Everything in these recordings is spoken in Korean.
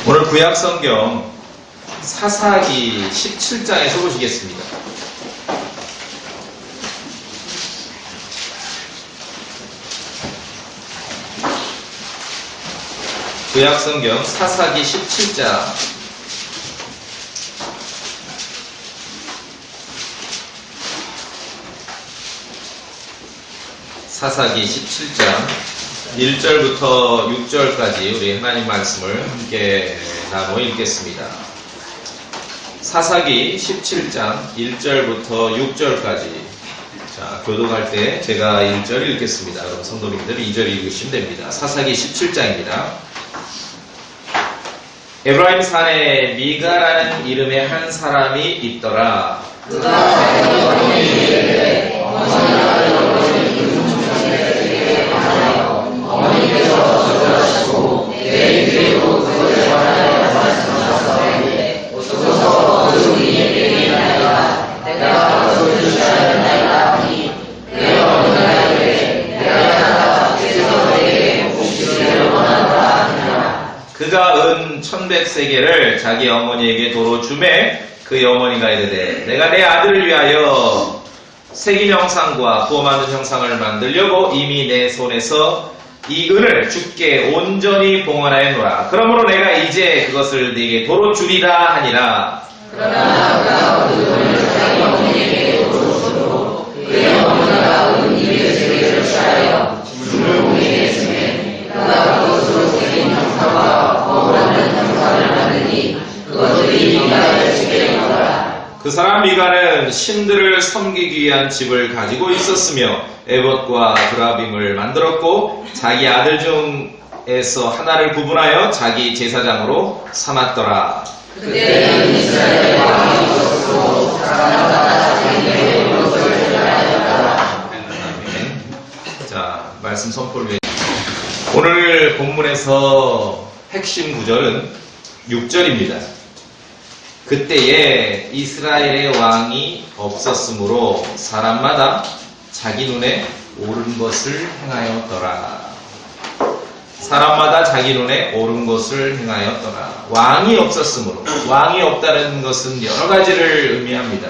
오늘 구약성경 사사기 17장에서 보시겠습니다. 구약성경 사사기 17장 사사기 17장 1절부터 6절까지 우리 하나님 말씀을 함께 나눠 읽겠습니다. 사사기 17장 1절부터 6절까지. 자, 교독할 때 제가 1절 읽겠습니다. 그럼 성도님들이 2절 읽으시면 됩니다. 사사기 17장입니다. 에브라임 산에 미가라는 이름의 한 사람이 있더라. 그가 자기 어머니에게 어머니께서 저주하시고 내 입으로 그것을 전하여 말씀하셨사오니 어서서 그 우리에게 얘기하여라. 내가 그것을 주셔야 한다이다 하니 내 어머니가 이르되 내 아들아 주께서 내게 복주시기를 원하노라 하니라. 그가 은 1100세겔을 자기 어머니에게 도로 주매 그 어머니가 이르되 내가 내 아들을 위하여 새긴 형상과 부어 만든 형상을 만들려고 이미 내 손에서 이 은을 주께 온전히 봉헌하여 놓으라. 그러므로 내가 이제 그것을 네게 도로 주리라 하니라. 그러나 그가 그 은을 자기 어머니에게 도로 주므로 그의 어머니가 은 200세겔을 취하여 주를 공에게 주매 그가 그것으로 새긴 형상과 부어 만든 형상을 만드니 그것들이 미가의 집에 있더라. 그 사람 미가는 신들을 섬기기 위한 집을 가지고 있었으며 에봇과 드라빔을 만들었고 자기 아들 중에서 하나를 구분하여 자기 제사장으로 삼았더라. 그때는 이스라엘 왕이 있었고 사람마다 자기의 것을 전하였더라. 자, 말씀 선포를 위해 오늘 본문에서 핵심 구절은 6절입니다. 그때에 이스라엘의 왕이 없었으므로 사람마다 자기 눈에 옳은 것을 행하였더라. 사람마다 자기 눈에 옳은 것을 행하였더라. 왕이 없었으므로. 왕이 없다는 것은 여러 가지를 의미합니다.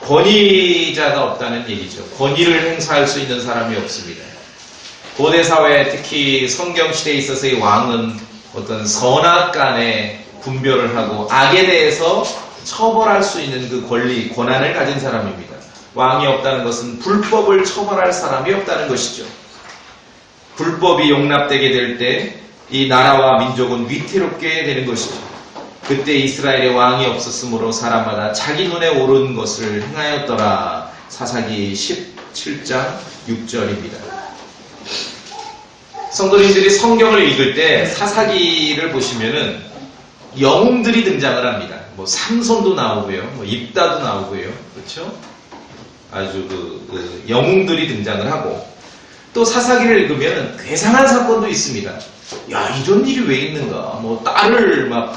권위자가 없다는 얘기죠. 권위를 행사할 수 있는 사람이 없습니다. 고대 사회, 특히 성경 시대에 있어서의 왕은 어떤 선악간의 분별을 하고 악에 대해서 처벌할 수 있는 그 권리, 권한을 가진 사람입니다. 왕이 없다는 것은 불법을 처벌할 사람이 없다는 것이죠. 불법이 용납되게 될 때 이 나라와 민족은 위태롭게 되는 것이죠. 그때 이스라엘의 왕이 없었으므로 사람마다 자기 눈에 옳은 것을 행하였더라. 사사기 17장 6절입니다. 성도님들이 성경을 읽을 때 사사기를 보시면은 영웅들이 등장을 합니다. 뭐 삼손도 나오고요, 뭐 입다도 나오고요, 그렇죠? 아주 그 영웅들이 등장을 하고 또 사사기를 읽으면 괴상한 사건도 있습니다. 야, 이런 일이 왜 있는가? 뭐 딸을 막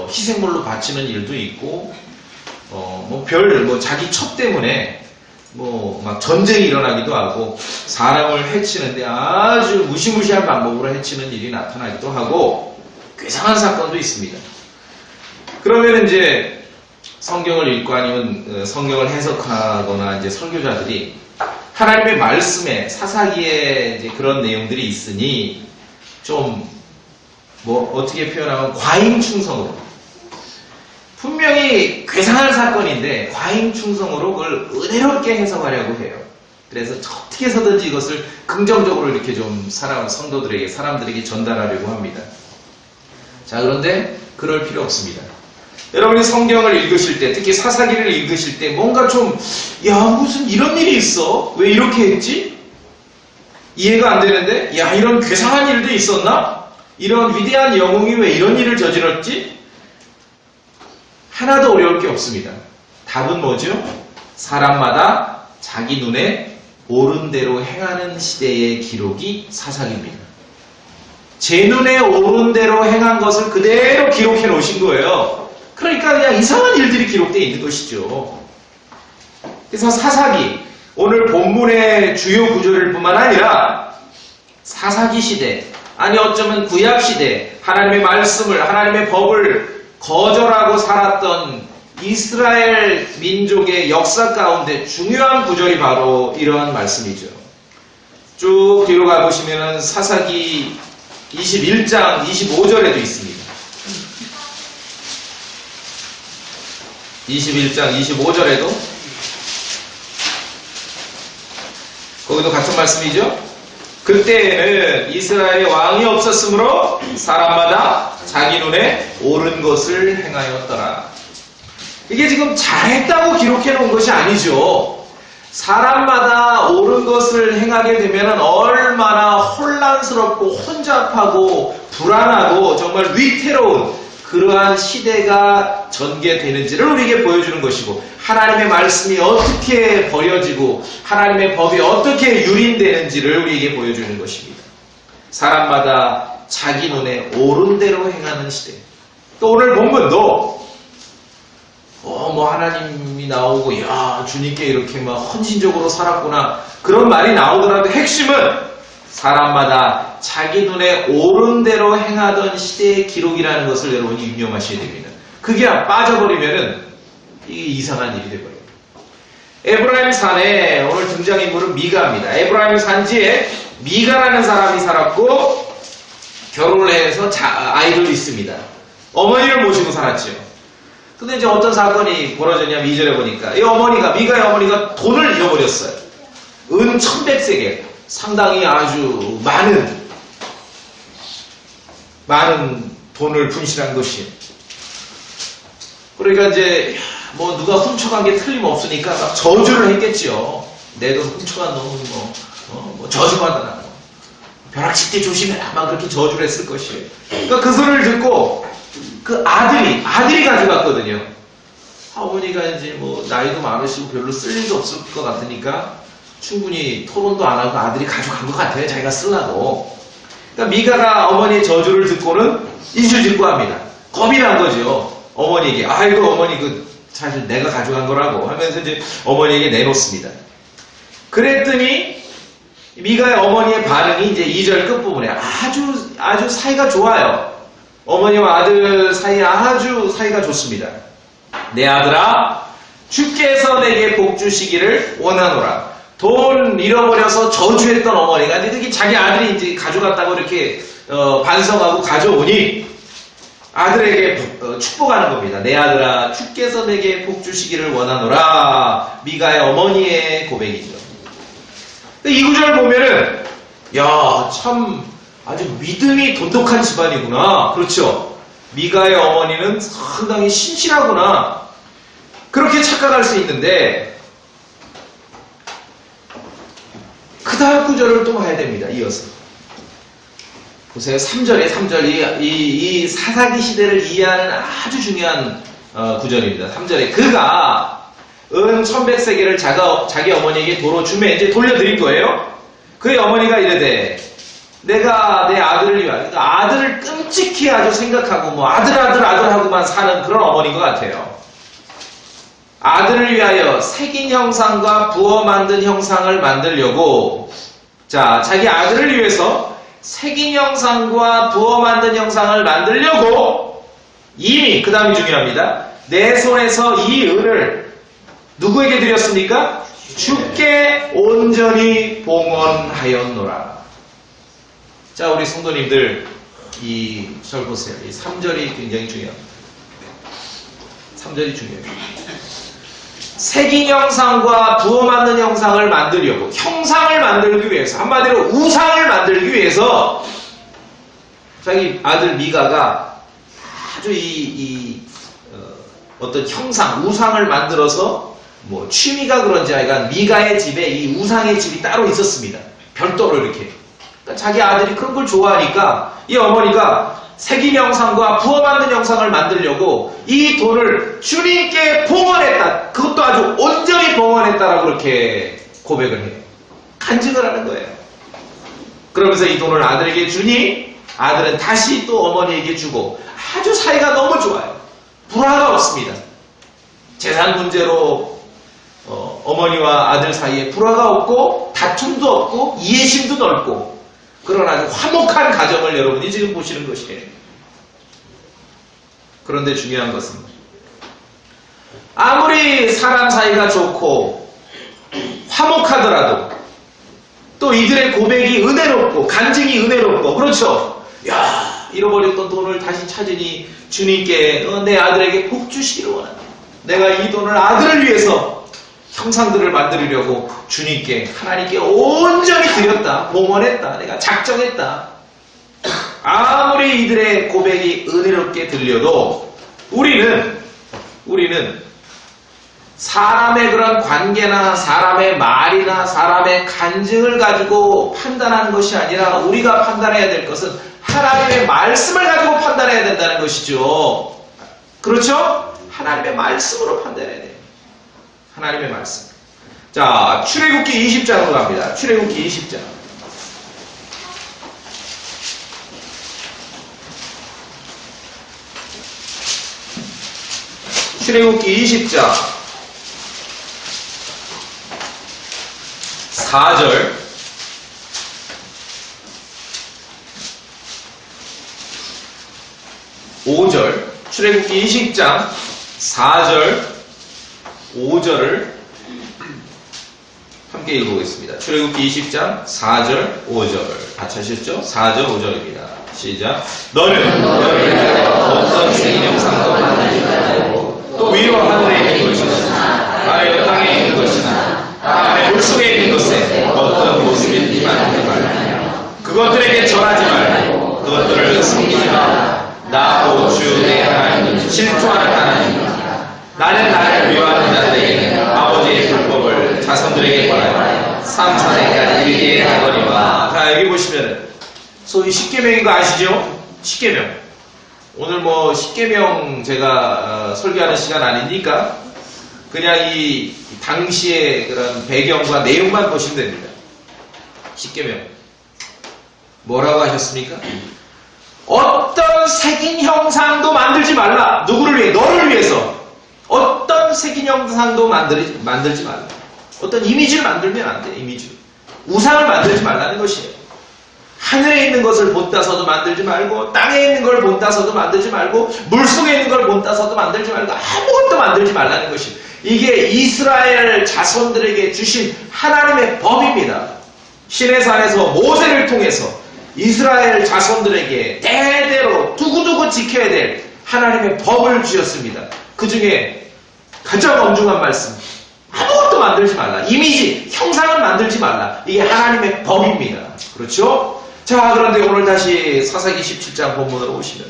희생물로 바치는 일도 있고, 뭐 자기 첩 때문에 뭐 막 전쟁이 일어나기도 하고 사람을 해치는데 아주 무시무시한 방법으로 해치는 일이 나타나기도 하고. 괴상한 사건도 있습니다. 그러면 이제 성경을 읽고 아니면 성경을 해석하거나 이제 설교자들이 하나님의 말씀에 사사기에 이제 그런 내용들이 있으니 좀 뭐 어떻게 표현하면 과잉충성으로 분명히 괴상한 사건인데 과잉충성으로 그걸 은혜롭게 해석하려고 해요. 그래서 어떻게 해서든지 이것을 긍정적으로 이렇게 좀 성도들에게 사람들에게 전달하려고 합니다. 자, 그런데 그럴 필요 없습니다. 여러분이 성경을 읽으실 때, 특히 사사기를 읽으실 때 뭔가 좀 무슨 이런 일이 있어? 왜 이렇게 했지? 이해가 안 되는데? 이런 괴상한 일도 있었나? 이런 위대한 영웅이 왜 이런 일을 저질렀지? 하나도 어려울 게 없습니다. 답은 뭐죠? 사람마다 자기 눈에 옳은 대로 행하는 시대의 기록이 사사기입니다. 제 눈에 옳은 대로 행한 것을 그대로 기록해 놓으신 거예요. 그러니까 그냥 이상한 일들이 기록되어 있는 것이죠. 그래서 사사기, 오늘 본문의 주요 구조일 뿐만 아니라 사사기 시대, 아니 어쩌면 구약시대 하나님의 말씀을, 하나님의 법을 거절하고 살았던 이스라엘 민족의 역사 가운데 중요한 구절이 바로 이러한 말씀이죠. 쭉 뒤로 가보시면 사사기 21장 25절에도 있습니다. 21장 25절에도 거기도 같은 말씀이죠. 그때에는 이스라엘에 왕이 없었으므로 사람마다 자기 눈에 옳은 것을 행하였더라. 이게 지금 잘했다고 기록해 놓은 것이 아니죠. 사람마다 옳은 것을 행하게 되면 얼마나 혼란스럽고 혼잡하고 불안하고 정말 위태로운 그러한 시대가 전개되는지를 우리에게 보여주는 것이고, 하나님의 말씀이 어떻게 버려지고 하나님의 법이 어떻게 유린되는지를 우리에게 보여주는 것입니다. 사람마다 자기 눈에 옳은 대로 행하는 시대. 또 오늘 본문도 하나님이 나오고, 야, 주님께 이렇게 막 헌신적으로 살았구나, 그런 말이 나오더라도 핵심은 사람마다 자기 눈에 옳은 대로 행하던 시대의 기록이라는 것을 여러분이 유념하셔야 됩니다. 그게 빠져버리면은 이게 이상한 일이 되어버려요. 에브라임 산에 오늘 등장인물은 미가입니다. 에브라임 산지에 미가라는 사람이 살았고, 결혼을 해서 아이도 있습니다. 어머니를 모시고 살았죠. 근데 이제 어떤 사건이 벌어졌냐면 2절에 보니까 미가의 어머니가 돈을 잃어버렸어요. 은 1100세겔. 상당히 아주 많은 돈을 분실한 것이. 그러니까 이제 누가 훔쳐간 게 틀림없으니까 막 저주를 했겠지요. 내 돈 훔쳐간 놈은 저주받아라. 벼락칠 때 조심해라. 막 그렇게 저주를 했을 것이에요. 그러니까 그 소리를 듣고 그 아들이 가져갔거든요. 어머니가 이제 나이도 많으시고 별로 쓸 일도 없을 것 같으니까 충분히 토론도 안 하고 아들이 가져간 것 같아요. 자기가 쓰려고. 그러니까 미가가 어머니의 저주를 듣고는 인실직고합니다. 겁이 난 거죠. 어머니에게. 아이고 어머니 사실 내가 가져간 거라고 하면서 이제 어머니에게 내놓습니다. 그랬더니 미가의 어머니의 반응이 이제 2절 끝부분에 아주 사이가 좋아요. 어머니와 아들 사이에 아주 사이가 좋습니다. 내 아들아, 주께서 내게 복 주시기를 원하노라. 돈 잃어버려서 저주했던 어머니가 이제 자기 아들이 이제 가져갔다고 이렇게 반성하고 가져오니 아들에게 축복하는 겁니다. 내 아들아, 주께서 내게 복 주시기를 원하노라. 미가의 어머니의 고백이죠. 이 구절 보면은 참 아주 믿음이 돈독한 집안이구나. 그렇죠? 미가의 어머니는 상당히 신실하구나. 그렇게 착각할 수 있는데 그 다음 구절을 또 봐야 됩니다. 이어서 보세요. 3절에 이 사사기 시대를 이해하는 아주 중요한 구절입니다. 3절에 그가 은 1100세겔을 자기 어머니에게 도로 주매 이제 돌려드릴 거예요. 그의 어머니가 이르되 내가 내 아들을 위하여, 그러니까 아들을 끔찍히 아주 생각하고 아들 하고만 사는 그런 어머니인 것 같아요. 아들을 위하여 새긴 형상과 부어 만든 형상을 만들려고, 자기 아들을 위해서 새긴 형상과 부어 만든 형상을 만들려고 이미, 그 다음이 중요합니다. 내 손에서 이 은을 누구에게 드렸습니까? 주께 온전히 봉헌하였노라. 자, 우리 성도님들, 이 절 보세요. 이 3절이 굉장히 중요합니다. 3절이 중요해요. 새긴 형상과 부어 만든 형상을 만들려고, 형상을 만들기 위해서, 한마디로 우상을 만들기 위해서 자기 아들 미가가 아주 어떤 형상, 우상을 만들어서 취미가 그런지 하여간 미가의 집에 이 우상의 집이 따로 있었습니다. 별도로 이렇게. 그러니까 자기 아들이 그런 걸 좋아하니까 이 어머니가 새긴 형상과 부어 만든 형상을 만들려고 이 돈을 주님께 봉헌했다. 그것도 아주 온전히 봉헌했다라고 그렇게 고백을 해요. 간증을 하는 거예요. 그러면서 이 돈을 아들에게 주니 아들은 다시 또 어머니에게 주고 아주 사이가 너무 좋아요. 불화가 없습니다. 재산 문제로 어머니와 아들 사이에 불화가 없고 다툼도 없고 이해심도 넓고 그런 아주 화목한 가정을 여러분이 지금 보시는 것이에요. 그런데 중요한 것은 아무리 사람 사이가 좋고 화목하더라도 또 이들의 고백이 은혜롭고 간증이 은혜롭고 그렇죠. 야, 잃어버렸던 돈을 다시 찾으니 주님께 내 아들에게 복 주시기를 원한다. 내가 이 돈을 아들을 위해서 형상들을 만들려고 주님께 하나님께 온전히 드렸다. 봉헌했다. 내가 작정했다. 아무리 이들의 고백이 은혜롭게 들려도 우리는 사람의 그런 관계나 사람의 말이나 사람의 간증을 가지고 판단하는 것이 아니라 우리가 판단해야 될 것은 하나님의 말씀을 가지고 판단해야 된다는 것이죠. 그렇죠? 하나님의 말씀으로 판단해야 돼요. 하나님의 말씀. 자, 출애굽기 20장으로 갑니다. 출애굽기 20장. 출애굽기 20장 4절 5절 출애굽기 20장 4절 5절을 함께 읽어보겠습니다. 출애굽기 20장 4절 5절 다 찾으셨죠? 4절 5절입니다. 시작. 너는 어떤 생명상도 만들지 말고 또 위와 하늘에 있는 것이나 아래 땅에 있는 것이나 땅의 물속에 있는 것에 어떤 모습이든지 만들지 말라. 그것들에게 절하지 말고 그것들을 섬기지 말라. 나 주 내 하나님은 질투하는 하나님이다. 나는 나를 미워하는 자들에게는 아버지의 불법을 자손들에게 권하여 삼사대까지 이르게 하거니와. 자, 여기 보시면 소위 십계명인 거 아시죠? 십계명. 오늘 뭐 십계명 제가 설교하는 시간 아니니까 그냥 이 당시의 그런 배경과 내용만 보시면 됩니다. 십계명. 뭐라고 하셨습니까? 어떤 색인 형상도 만들지 말라. 누구를 위해? 너를 위해서. 어떤 색인 형상도 만들지 말라. 어떤 이미지를 만들면 안 돼. 이미지. 우상을 만들지 말라는 것이에요. 하늘에 있는 것을 본따서도 만들지 말고 땅에 있는 걸 본따서도 만들지 말고 물속에 있는 걸 본따서도 만들지 말고 아무것도 만들지 말라는 것이에요. 이게 이스라엘 자손들에게 주신 하나님의 법입니다. 시내산에서 모세를 통해서 이스라엘 자손들에게 대대로 두고두고 지켜야 될 하나님의 법을 주셨습니다. 그 중에 가장 엄중한 말씀. 아무것도 만들지 말라. 이미지, 형상을 만들지 말라. 이게 하나님의 법입니다. 그렇죠? 자, 그런데 오늘 다시 사사기 17장 본문으로 오시면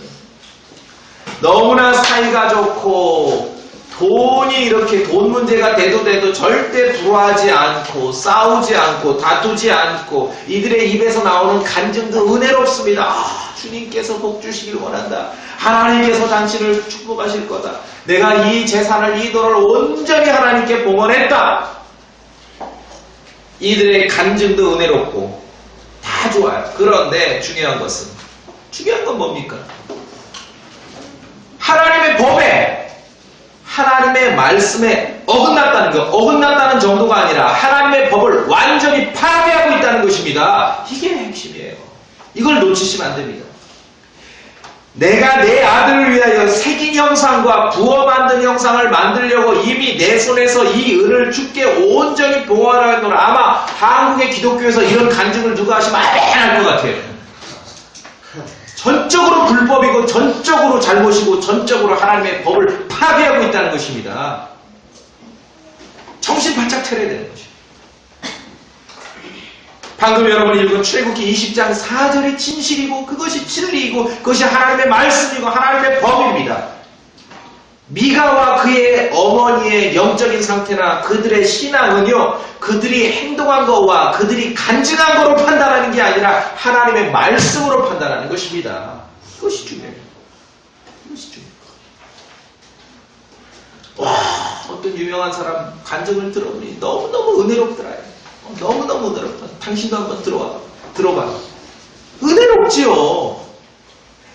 너무나 사이가 좋고 돈이 이렇게 돈 문제가 돼도 절대 불화하지 않고 싸우지 않고 다투지 않고 이들의 입에서 나오는 간증도 은혜롭습니다. 아, 주님께서 복 주시길 원한다. 하나님께서 당신을 축복하실 거다. 내가 이 재산을 이 돈을 온전히 하나님께 봉헌했다. 이들의 간증도 은혜롭고 다 좋아요. 그런데 중요한 건 뭡니까? 하나님의 법에 하나님의 말씀에 어긋났다는 것. 어긋났다는 정도가 아니라 하나님의 법을 완전히 파괴하고 있다는 것입니다. 이게 핵심이에요. 이걸 놓치시면 안 됩니다. 내가 내 아들을 위하여 새긴 형상과 부어 만든 형상을 만들려고 이미 내 손에서 이 은을 주께 온전히 봉헌하노라. 아마 한국의 기독교에서 이런 간증을 누가 하시면 할 것 같아요. 전적으로 불법이고 전적으로 잘못이고 전적으로 하나님의 법을 파괴하고 있다는 것입니다. 정신 바짝 차려야 되는 것입니다. 방금 여러분이 읽은 출애굽기 20장 4절이 진실이고 그것이 진리이고 그것이 하나님의 말씀이고 하나님의 법입니다. 미가와 그의 어머니의 영적인 상태나 그들의 신앙은요, 그들이 행동한 것과 그들이 간증한 것으로 판단하는 게 아니라 하나님의 말씀으로 판단하는 것입니다. 이것이 중요해요. 이것이 중요해요. 와, 어떤 유명한 사람 간증을 들어보니 너무너무 은혜롭더라요. 너무너무 은혜롭다. 당신도 한번 들어봐. 은혜롭지요.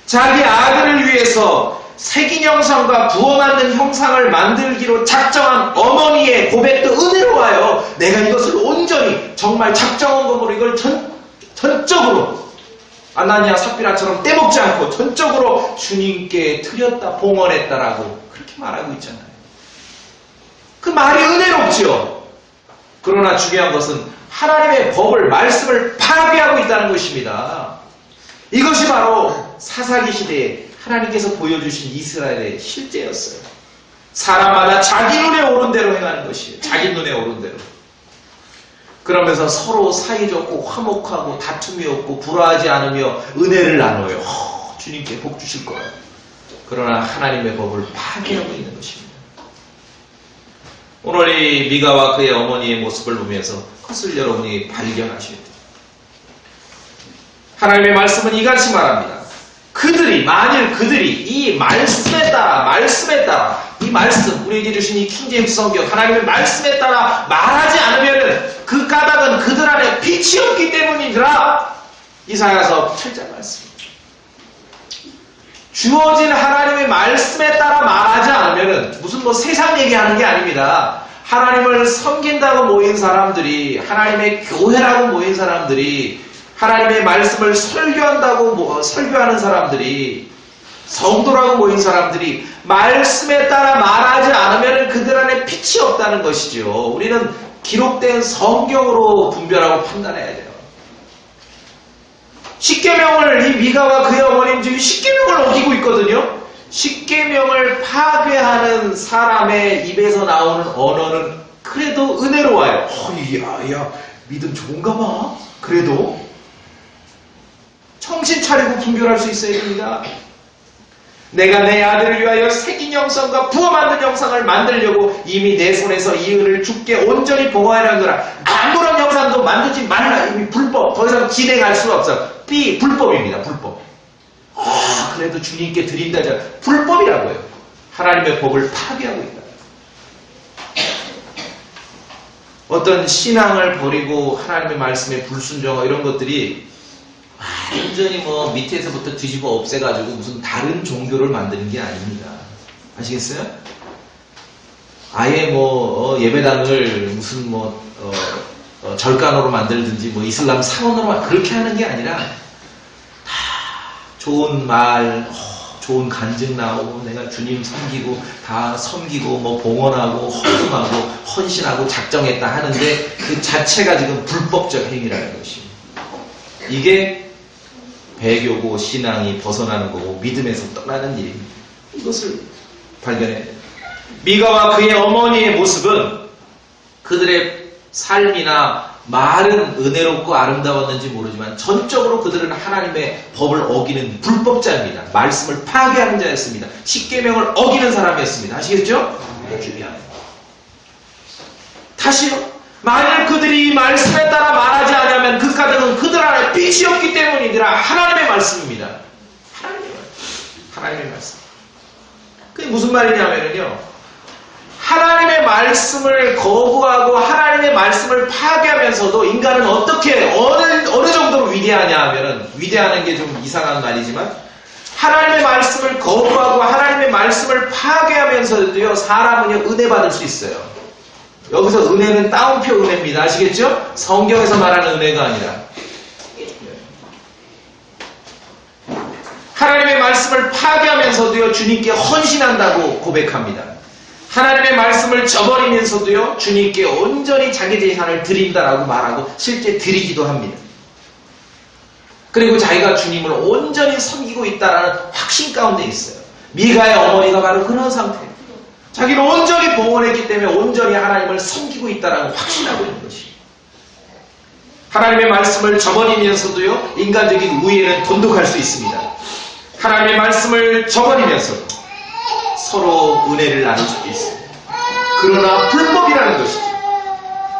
자기 아들을 위해서 새긴 형상과 부어 만든 형상을 만들기로 작정한 어머니의 고백도 은혜로워요. 내가 이것을 온전히 정말 작정한 것으로 이걸 전적으로 아나니아 삽비라처럼 떼먹지 않고 전적으로 주님께 드렸다 봉헌했다라고 그렇게 말하고 있잖아요. 그 말이 은혜롭지요. 그러나 중요한 것은 하나님의 법을 말씀을 파괴하고 있다는 것입니다. 이것이 바로 사사기 시대에 하나님께서 보여주신 이스라엘의 실제였어요. 사람마다 자기 눈에 오른 대로 행하는 것이에요. 자기 눈에 오른 대로. 그러면서 서로 사이좋고 화목하고 다툼이 없고 불화하지 않으며 은혜를 나눠요. 주님께 복 주실 거예요. 그러나 하나님의 법을 파괴하고 있는 것입니다. 오늘 이 미가와 그의 어머니의 모습을 보면서 그것을 여러분이 발견하셔야 돼요. 하나님의 말씀은 이같이 말합니다. 만일 그들이 이 말씀에 따라 이 말씀, 우리에게 주신 이 킹제임스 성경, 하나님의 말씀에 따라 말하지 않으면은 그 까닭은 그들 안에 빛이 없기 때문이더라. 이사야서 8장 말씀입니다. 주어진 하나님의 말씀에 따라 말하지 않으면은 무슨 세상 얘기하는 게 아닙니다. 하나님을 섬긴다고 모인 사람들이, 하나님의 교회라고 모인 사람들이, 하나님의 말씀을 설교하는 사람들이, 성도라고 모인 사람들이 말씀에 따라 말하지 않으면 그들 안에 빛이 없다는 것이죠. 우리는 기록된 성경으로 분별하고 판단해야 돼요. 십계명을 이 미가와 그의 어머님 지금 십계명을 어기고 있거든요. 십계명을 파괴하는 사람의 입에서 나오는 언어는 그래도 은혜로워요. 야, 믿음 좋은가 봐. 그래도 정신 차리고 분별할 수 있어야 됩니다. 내가 내 아들을 위하여 새긴 영상과 부어 만든 영상을 만들려고 이미 내 손에서 이 은을 주께 온전히 봉헌하노라. 아무런 영상도 만들지 말라. 이미 불법. 더 이상 진행할 수가 없어. 불법입니다. 불법. 그래도 주님께 드린다자 불법이라고요. 하나님의 법을 파괴하고 있다. 어떤 신앙을 버리고 하나님의 말씀에 불순종하고 이런 것들이 완전히 밑에서부터 뒤집어 없애가지고 무슨 다른 종교를 만드는 게 아닙니다. 아시겠어요? 아예 예배당을 무슨 절간으로 만들든지 이슬람 사원으로 그렇게 하는 게 아니라 다 좋은 말, 좋은 간증 나오고 내가 주님 섬기고 다 섬기고 봉헌하고 헌금하고 헌신하고 작정했다 하는데 그 자체가 지금 불법적 행위라는 것입니다. 이게 배교고 신앙이 벗어나는 거고 믿음에서 떠나는 일입니다. 이것을 발견해야 돼요. 미가와 그의 어머니의 모습은 그들의 삶이나 말은 은혜롭고 아름다웠는지 모르지만 전적으로 그들은 하나님의 법을 어기는 불법자입니다. 말씀을 파괴하는 자였습니다. 십계명을 어기는 사람이었습니다. 아시겠죠? 다시요. 만일 그들이 이 말씀에 따라 말하지 않으면 그 까닭은 그들 안에 빛이 없기 때문이더라. 하나님의 말씀입니다. 하나님의 말씀. 그게 무슨 말이냐면요. 하나님의 말씀을 거부하고 하나님의 말씀을 파괴하면서도 인간은 어떻게 어느 정도로 위대하냐 하면은 위대하는 게 좀 이상한 말이지만 하나님의 말씀을 거부하고 하나님의 말씀을 파괴하면서도요 사람은요 은혜 받을 수 있어요. 여기서 은혜는 따옴표 은혜입니다. 아시겠죠? 성경에서 말하는 은혜가 아니라 하나님의 말씀을 파괴하면서도요 주님께 헌신한다고 고백합니다. 하나님의 말씀을 저버리면서도요 주님께 온전히 자기 재산을 드린다라고 말하고 실제 드리기도 합니다. 그리고 자기가 주님을 온전히 섬기고 있다라는 확신 가운데 있어요. 미가의 어머니가 바로 그런 상태예요. 자기는 온전히 봉헌했기 때문에 온전히 하나님을 섬기고 있다라고 확신하고 있는 것이에요. 하나님의 말씀을 저버리면서도요 인간적인 우애는 돈독할 수 있습니다. 하나님의 말씀을 저버리면서도 서로 은혜를 나눌 수도 있습니다. 그러나 불법이라는 것이죠.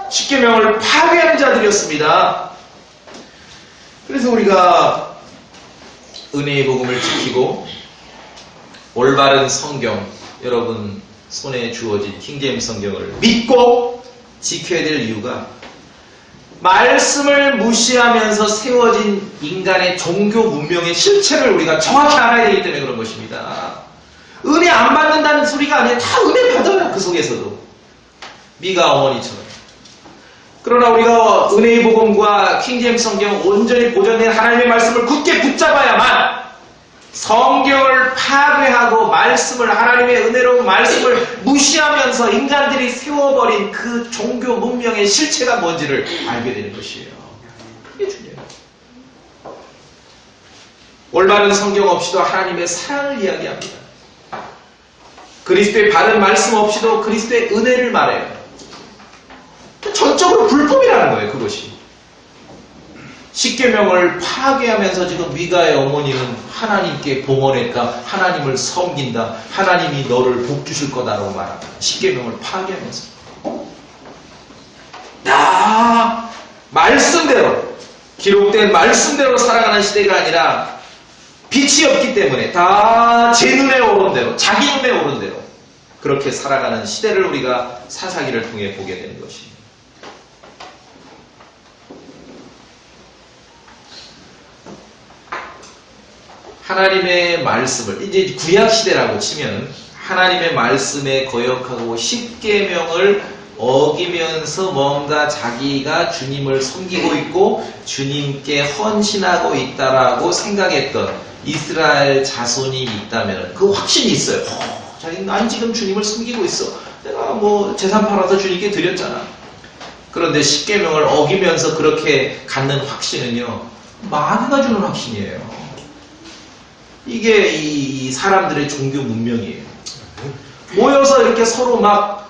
십계명을 파괴하는 자들이었습니다. 그래서 우리가 은혜의 복음을 지키고 올바른 성경, 여러분 손에 주어진 킹제임스 성경을 믿고 지켜야 될 이유가 말씀을 무시하면서 세워진 인간의 종교 문명의 실체를 우리가 정확히 알아야 되기 때문에 그런 것입니다. 은혜 안 받는다는 소리가 아니라 다 은혜 받아요. 그 속에서도. 미가 어머니처럼. 그러나 우리가 은혜의 복음과 킹제임스 성경 온전히 보존된 하나님의 말씀을 굳게 붙잡아야만 성경을 파괴하고 말씀을, 하나님의 은혜로운 말씀을 무시하면서 인간들이 세워버린 그 종교 문명의 실체가 뭔지를 알게 되는 것이에요. 이게 중요해요. 올바른 성경 없이도 하나님의 사랑을 이야기합니다. 그리스도의 바른 말씀 없이도 그리스도의 은혜를 말해요. 전적으로 불법이라는 거예요, 그것이. 십계명을 파괴하면서 지금 미가의 어머니는 하나님께 봉헌했다, 하나님을 섬긴다, 하나님이 너를 복 주실 거다라고 말합니다. 십계명을 파괴하면서. 다 말씀대로, 기록된 말씀대로 살아가는 시대가 아니라 빛이 없기 때문에 다 제 눈에 오른 대로, 자기 눈에 오른 대로 그렇게 살아가는 시대를 우리가 사사기를 통해 보게 되는 것입니다. 하나님의 말씀을, 이제 구약시대라고 치면 하나님의 말씀에 거역하고 십계명을 어기면서 뭔가 자기가 주님을 섬기고 있고 주님께 헌신하고 있다라고 생각했던 이스라엘 자손이 있다면 그 확신이 있어요. 난 지금 주님을 섬기고 있어. 내가 뭐 재산 팔아서 주님께 드렸잖아. 그런데 십계명을 어기면서 그렇게 갖는 확신은요, 마귀가 주는 확신이에요. 이게 이 사람들의 종교 문명이에요. 모여서 이렇게 서로 막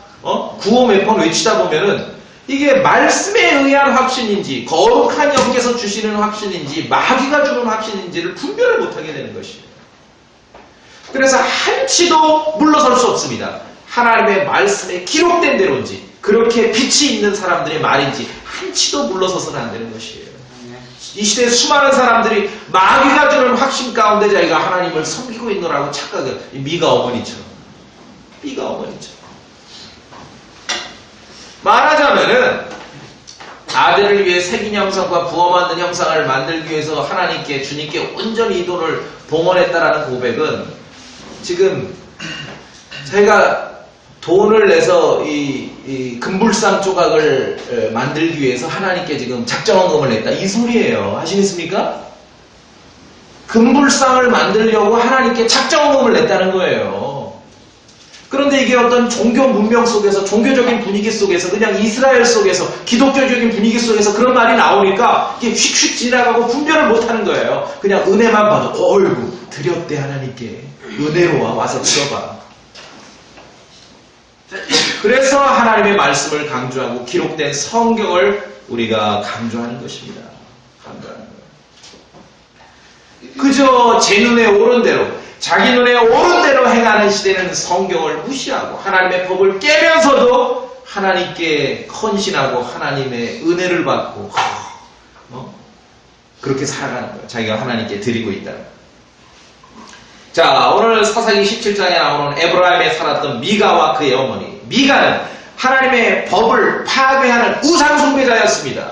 구호 몇 번 외치다 보면은 이게 말씀에 의한 확신인지 거룩한 영께서 주시는 확신인지 마귀가 주는 확신인지를 분별을 못하게 되는 것이에요. 그래서 한치도 물러설 수 없습니다. 하나님의 말씀에 기록된 대로인지 그렇게 빛이 있는 사람들의 말인지 한치도 물러서서는 안 되는 것이에요. 이 시대에 수많은 사람들이 마귀가 주는 확신 가운데 자기가 하나님을 섬기고 있노라고 착각을, 미가 어머니처럼. 말하자면은 아들을 위해 새긴 형상과 부어 만든 형상을 만들기 위해서 하나님께, 주님께 온전히 이 돈을 봉헌했다라는 고백은 지금 자기가 돈을 내서 이 금불상 조각을 만들기 위해서 하나님께 지금 작정헌금을 냈다, 이 소리예요. 아시겠습니까? 금불상을 만들려고 하나님께 작정헌금을 냈다는 거예요. 그런데 이게 어떤 종교 문명 속에서, 종교적인 분위기 속에서, 그냥 이스라엘 속에서, 기독교적인 분위기 속에서 그런 말이 나오니까 이게 휙휙 지나가고 분별을 못하는 거예요. 그냥 은혜만 봐도 어이구 드렸대 하나님께, 은혜로 와서 들어봐. 그래서 하나님의 말씀을 강조하고 기록된 성경을 우리가 강조하는 것입니다. 그저 제 눈에 오른 대로, 자기 눈에 오른 대로 행하는 시대는 성경을 무시하고 하나님의 법을 깨면서도 하나님께 헌신하고 하나님의 은혜를 받고 그렇게 살아가는 거예요. 자기가 하나님께 드리고 있다. 자, 오늘 사사기 17장에 나오는 에브라임에 살았던 미가와 그의 어머니. 미가는 하나님의 법을 파괴하는 우상숭배자였습니다.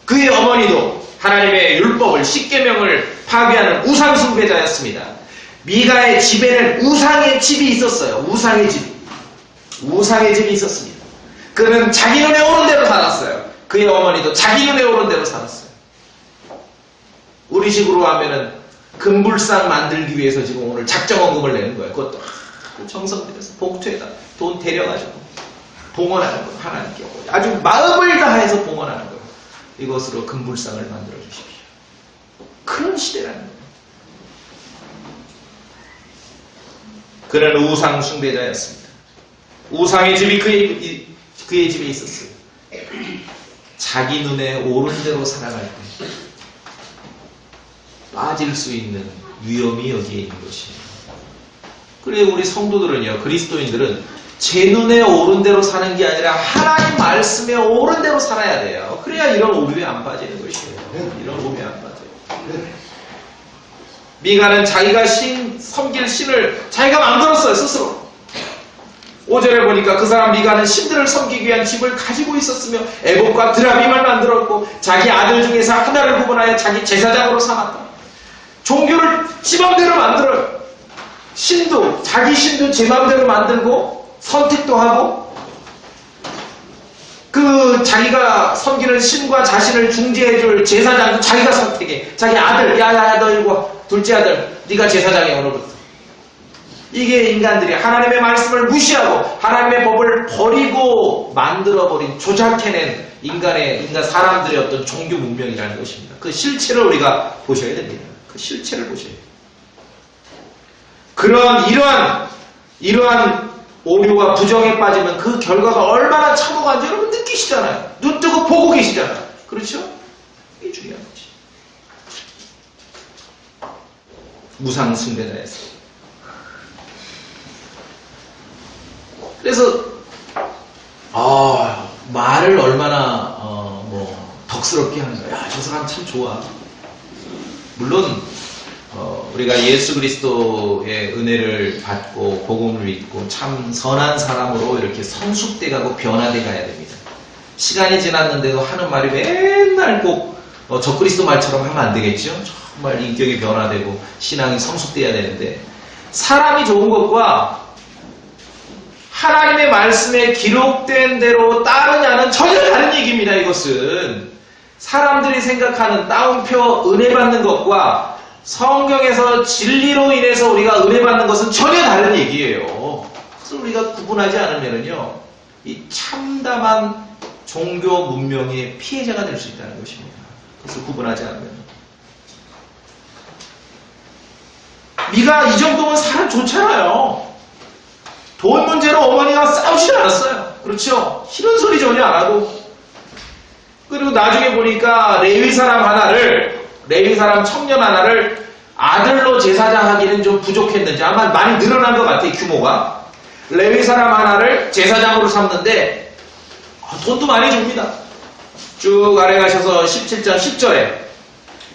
그의 어머니도 하나님의 율법을, 십계명을 파괴하는 우상숭배자였습니다. 미가의 집에는 우상의 집이 있었어요. 우상의 집이 있었습니다. 그는 자기 눈에 오른 대로 살았어요. 그의 어머니도 자기 눈에 오른 대로 살았어요. 우리식으로 하면은 금불상 만들기 위해서 지금 오늘 작정헌금을 내는 거예요. 그것도 정성 들여서 봉투에다 돈 데려가지고 봉헌하는 거예요. 하나님께 아주 마음을 다해서 봉헌하는 거예요. 이것으로 금불상을 만들어 주십시오. 그런 시대라는 거예요. 그는 우상 숭배자였습니다. 우상의 집이 그의 집에 있었어요. 자기 눈에 오른 대로 살아갈 때 빠질 수 있는 위험이 여기에 있는 것이에요. 그래 우리 성도들은요, 그리스도인들은 제 눈에 오른 대로 사는 게 아니라 하나님 말씀에 오른 대로 살아야 돼요. 그래야 이런 오류에 안 빠지는 것이에요. 이런 오류에 안 빠져요. 미가는 자기가 섬길 신을 자기가 만들었어요, 스스로. 5절에 보니까 그 사람 미가는 신들을 섬기기 위한 집을 가지고 있었으며 에봇과 드라빔을 만들었고 자기 아들 중에서 하나를 구분하여 자기 제사장으로 삼았다. 종교를 지 맘대로 만들어요. 자기 신도 제 맘대로 만들고 선택도 하고 그 자기가 섬기는 신과 자신을 중재해줄 제사장도 자기가 선택해. 자기 아들, 야야야 너 이리 와. 둘째 아들, 네가 제사장이야 오늘부터. 이게 인간들이 하나님의 말씀을 무시하고 하나님의 법을 버리고 만들어버린, 조작해낸 인간 사람들의 어떤 종교 문명이라는 것입니다. 그 실체를 우리가 보셔야 됩니다. 그 실체를 보셔야 돼요. 이러한 오류와 부정에 빠지면 그 결과가 얼마나 참혹한지 여러분 느끼시잖아요. 눈 뜨고 보고 계시잖아요. 그렇죠? 이게 중요한 거지. 무상 숭배자였어요. 그래서 말을 얼마나 덕스럽게 하는 거야. 야, 저 사람 참 좋아. 물론 우리가 예수 그리스도의 은혜를 받고 복음을 믿고 참 선한 사람으로 이렇게 성숙돼 가고 변화돼 가야 됩니다. 시간이 지났는데도 하는 말이 맨날 꼭 적그리스도 말처럼 하면 안 되겠죠. 정말 인격이 변화되고 신앙이 성숙돼야 되는데, 사람이 좋은 것과 하나님의 말씀에 기록된 대로 따르냐는 전혀 다른 얘기입니다. 이것은 사람들이 생각하는 따옴표 은혜 받는 것과 성경에서 진리로 인해서 우리가 은혜 받는 것은 전혀 다른 얘기예요. 그래서 우리가 구분하지 않으면요, 이 참담한 종교 문명의 피해자가 될 수 있다는 것입니다. 그래서 구분하지 않으면. 미가 이 정도면 사람 좋잖아요. 돈 문제로 어머니가 싸우지 않았어요. 그렇죠? 싫은 소리 전혀 안 하고. 그리고 나중에 보니까 레위 사람 청년 하나를 아들로 제사장 하기는 좀 부족했는지 아마 많이 늘어난 것 같아요. 규모가. 레위 사람 하나를 제사장으로 삼는데 돈도 많이 줍니다. 쭉 아래 가셔서 17장 10절에